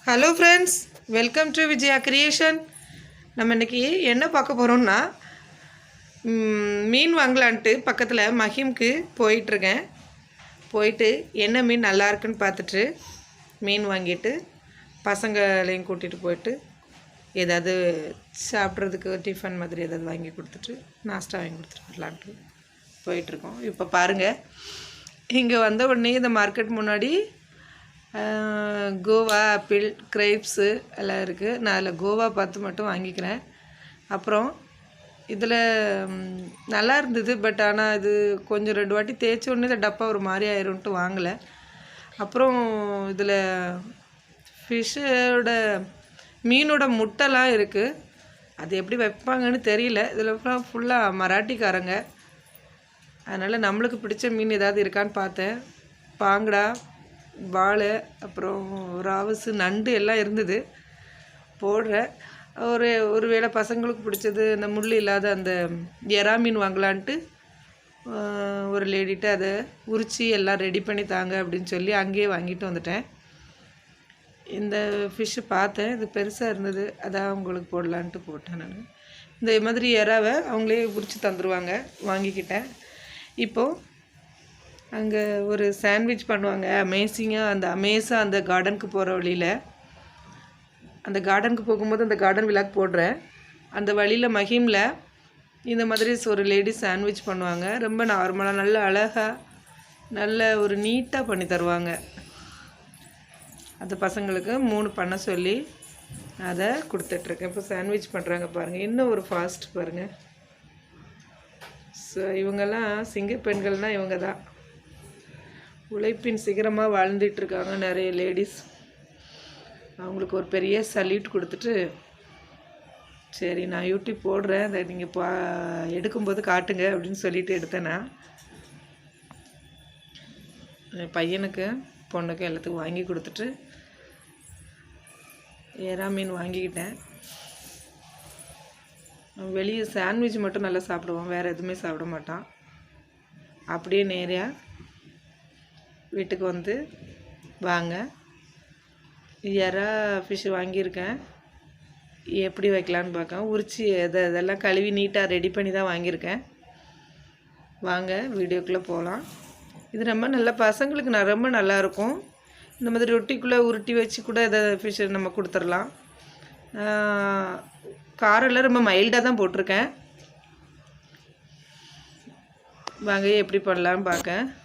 Hello friends, welcome to Vijaya creation. நம்ம இன்றைக்கி என்ன பார்க்க போகிறோம்னா, மீன் வாங்கலான்ட்டு பக்கத்தில் மஹிம்க்கு போயிட்டுருக்கேன். போயிட்டு என்ன மீன் நல்லா இருக்குன்னு பார்த்துட்டு மீன் வாங்கிட்டு பசங்களையும் கூட்டிகிட்டு போயிட்டு ஏதாவது சாப்பிட்றதுக்கு டிஃபன் மாதிரி ஏதாவது வாங்கி கொடுத்துட்டு நாஸ்டா வாங்கி கொடுத்துட்டு வரலான்ட்டு போயிட்டுருக்கோம். இப்போ பாருங்கள், இங்கே வந்த உடனே இந்த மார்க்கெட் முன்னாடி கோவா, ஆப்பிள், கிரேப்ஸு எல்லாம் இருக்குது. நான் அதில் கோவா பார்த்து மட்டும் வாங்கிக்கிறேன். அப்புறம் இதில் நல்லா இருந்தது, பட் ஆனால் இது கொஞ்சம் 2 வாட்டி தேய்ச்ச உடனே இந்த டப்பா ஒரு மாதிரி ஆயிரும்ன்ட்டு வாங்கலை. அப்புறம் இதில் ஃபிஷ்ஷோட மீனோட முட்டைலாம் இருக்குது. அது எப்படி வைப்பாங்கன்னு தெரியல. இதில் ஃபுல்லாக மராட்டிக்காரங்க. அதனால் நம்மளுக்கு பிடிச்ச மீன் ஏதாவது இருக்கான்னு பார்த்தேன். பாங்கடா, வாழை, அப்புறம் ராவசு, நண்டு எல்லாம் இருந்தது. போடுறேன். ஒரு வேளை பசங்களுக்கு பிடிச்சது இந்த முள் இல்லாத அந்த எறா மீன் வாங்கலான்ட்டு ஒரு லேடிகிட்ட அதை உரித்து எல்லாம் ரெடி பண்ணி தாங்க அப்படின்னு சொல்லி அங்கேயே வாங்கிட்டு வந்துட்டேன். இந்த ஃபிஷ்ஷு பார்த்தேன், இது பெருசாக இருந்தது, அதான் உங்களுக்கு போடலான்ட்டு போட்டேன். நான் இந்த மாதிரி எறாவை அவங்களே உரித்து தந்துடுவாங்க, வாங்கிக்கிட்டேன். இப்போது அங்கே ஒரு சாண்ட்விச் பண்ணுவாங்க, அமேசிங்காக. அந்த கார்டனுக்கு போகிற வழியில், அந்த கார்டனுக்கு போகும்போது அந்த கார்டன் விழாக்கு போடுறேன். அந்த வழியில் மஹிமில் இந்த மாதிரி ஒரு லேடி சாண்ட்விச் பண்ணுவாங்க. ரொம்ப நார்மலாக, நல்ல அழகாக, நல்ல ஒரு நீட்டாக பண்ணி தருவாங்க. அந்த பசங்களுக்கு 3 பண்ண சொல்லி அதை கொடுத்துட்ருக்கேன். இப்போ சாண்ட்விச் பண்ணுறாங்க பாருங்கள், இன்னும் ஒரு ஃபாஸ்ட் பாருங்கள். ஸோ இவங்கெல்லாம் சிங்க பெண்கள்னால் இவங்க தான். உழைப்பின் சிகரமாக வாழ்ந்துட்டுருக்காங்க நிறைய லேடிஸ். அவங்களுக்கு ஒரு பெரிய சல்யூட் கொடுத்துட்டு, சரி நான் யூடியூப் போடுறேன், அதை நீங்கள் எடுக்கும்போது காட்டுங்க அப்படின்னு சொல்லிட்டு எடுத்தேன்னா, என் பையனுக்கு பொண்ணுக்கு எல்லாத்துக்கும் வாங்கி கொடுத்துட்டு எறா மீன் வாங்கிக்கிட்டேன். வெளியே சாண்ட்விச் மட்டும் நல்லா சாப்பிடுவான், வேறு எதுவுமே சாப்பிட மாட்டான். அப்படியே நேராக வீட்டுக்கு வந்து வாங்க, எறா ஃபிஷ் வாங்கியிருக்கேன், எப்படி வைக்கலான்னு பார்க்க உரிச்சி இதெல்லாம் கழுவி நீட்டாக ரெடி பண்ணி தான் வாங்கியிருக்கேன். வாங்க வீடியோக்குள்ளே போகலாம். இது ரொம்ப நல்ல பசங்களுக்கு ரொம்ப நல்லாயிருக்கும். இந்த மாதிரி ரொட்டிக்குள்ளே உருட்டி வச்சு கூட இதை ஃபிஷ்ஷை நம்ம கொடுத்துடலாம். காரெல்லாம் ரொம்ப மைல்டாக தான் போட்டிருக்கேன். வாங்க எப்படி பண்ணலான்னு பார்க்க.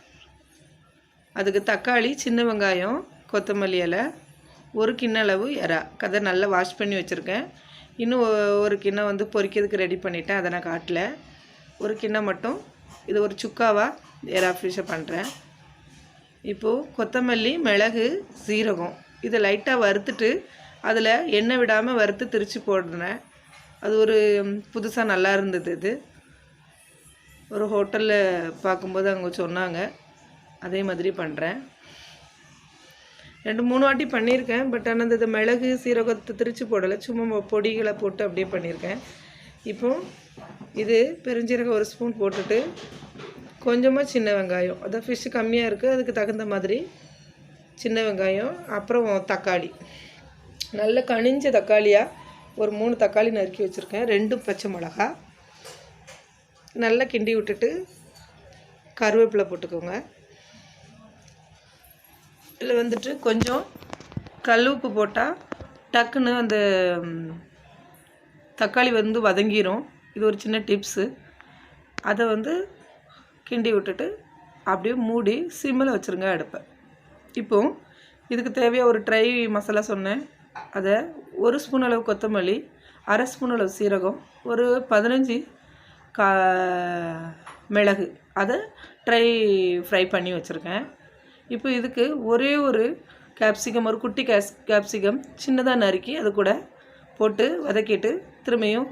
அதுக்கு தக்காளி, சின்ன வெங்காயம், கொத்தமல்லி இலை, ஒரு கிண்ண அளவு எறா அதை நல்லா வாஷ் பண்ணி வச்சுருக்கேன். இன்னும் ஒரு கிண்ணம் வந்து பொரிக்கிறதுக்கு ரெடி பண்ணிவிட்டேன், அதை நான் காட்டல. ஒரு கிண்ணம் மட்டும் இது ஒரு சுக்காவாக எறா ஃபிஷ்ஷை பண்ணுறேன். இப்போது கொத்தமல்லி, மிளகு, சீரகம் இதை லைட்டாக வறுத்துட்டு அதில் எண்ணெய் விடாமல் வறுத்து திரித்து போடுறேன். அது ஒரு புதுசாக நல்லா இருந்தது. இது ஒரு ஹோட்டலில் பார்க்கும்போது அவங்க சொன்னாங்க, அதே மாதிரி பண்ணுறேன். 2-3 வாட்டி பண்ணியிருக்கேன், பட் ஆனால் இந்த மிளகு சீரகத்தை திரித்து போடலை, சும்மா பொடிகளை போட்டு அப்படியே பண்ணியிருக்கேன். இப்போது இது பெருஞ்சீரகம் 1 ஸ்பூன் போட்டுட்டு, கொஞ்சமாக சின்ன வெங்காயம், அதான் ஃபிஷ்ஷு கம்மியாக இருக்குது, அதுக்கு தகுந்த மாதிரி சின்ன வெங்காயம், அப்புறம் தக்காளி, நல்ல கனிஞ்ச தக்காளியாக ஒரு 3 தக்காளி நறுக்கி வச்சுருக்கேன், 2 பச்சை மிளகா, நல்லா கிண்டி விட்டுட்டு கருவேப்பிலை போட்டுக்கோங்க. இதில் வந்துட்டு கொஞ்சம் கல் உப்பு போட்டால் டக்குன்னு அந்த தக்காளி வந்து வதங்கிடும். இது ஒரு சின்ன டிப்ஸு. அதை வந்து கிண்டி விட்டுட்டு அப்படியே மூடி சிம்மில் வச்சுருங்க அடுப்பை. இப்போது இதுக்கு தேவையாக ஒரு ட்ரை மசாலா சொன்னேன், அதை 1 ஸ்பூன் அளவு கொத்தமல்லி, 1/2 ஸ்பூன் அளவு சீரகம், ஒரு 15 மிளகு, அதை ஃப்ரை பண்ணி வச்சுருக்கேன். இப்போ இதுக்கு ஒரே ஒரு கேப்சிகம், ஒரு குட்டி கேப்சிகம் சின்னதாக நறுக்கி அது கூட போட்டு வதக்கிட்டு திரும்பியும்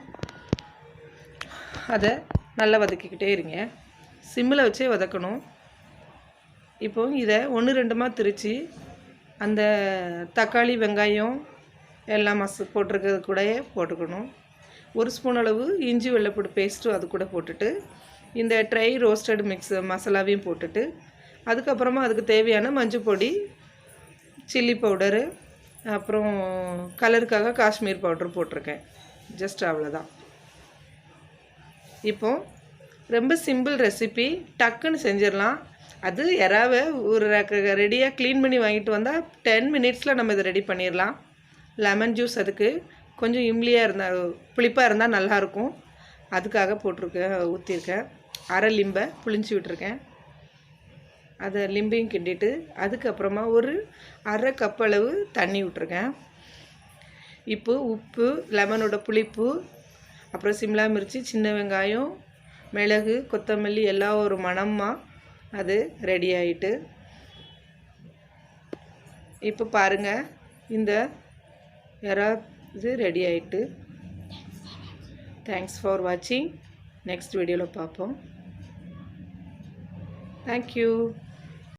அதை நல்லா வதக்கிக்கிட்டே இருங்க. சிம்மில் வச்சே வதக்கணும். இப்போது இதை 1-2மாக திரித்து அந்த தக்காளி, வெங்காயம் எல்லாம் போட்டிருக்கிறது கூடயே போட்டுக்கணும். 1 ஸ்பூன் அளவு இஞ்சி வெள்ளைப்பூடு பேஸ்ட்டும் அது கூட போட்டுட்டு, இந்த ட்ரை ரோஸ்டட் மசாலாவையும் போட்டுட்டு, அதுக்கப்புறமா அதுக்கு தேவையான மஞ்சள் பொடி, சில்லி பவுடரு, அப்புறம் கலருக்காக காஷ்மீர் பவுடர் போட்டிருக்கேன். ஜஸ்ட் அவ்வளோதான். இப்போ ரொம்ப சிம்பிள் ரெசிபி, டக்குன்னு செஞ்சிடலாம். அது எறாவை ஒரு ரெடியாக க்ளீன் பண்ணி வாங்கிட்டு வந்தால் 10 மினிட்ஸில் நம்ம இதை ரெடி பண்ணிடலாம். லெமன் ஜூஸ் அதுக்கு கொஞ்சம் இம்லியாக இருந்தால் புளிப்பாக இருந்தால் நல்லாயிருக்கும். அதுக்காக போட்டிருக்கேன், ஊற்றிருக்கேன். அரை லிம்பை புளிஞ்சு விட்டுருக்கேன். அதை லிம்பையும் கிண்டிட்டு அதுக்கப்புறமா ஒரு அரை கப் அளவு தண்ணி விட்டுருக்கேன். இப்போ உப்பு, லெமனோட புளிப்பு, அப்புறம் சிம்லா மிர்ச்சி, சின்ன வெங்காயம், மிளகு, கொத்தமல்லி எல்லாம் ஒரு மணமாக அது ரெடி ஆகிட்டு, இப்போ பாருங்கள் இந்த எறா இது ரெடி ஆகிட்டு. தேங்க்ஸ் ஃபார் வாட்சிங். நெக்ஸ்ட் வீடியோவில் பார்ப்போம். தேங்க்யூ.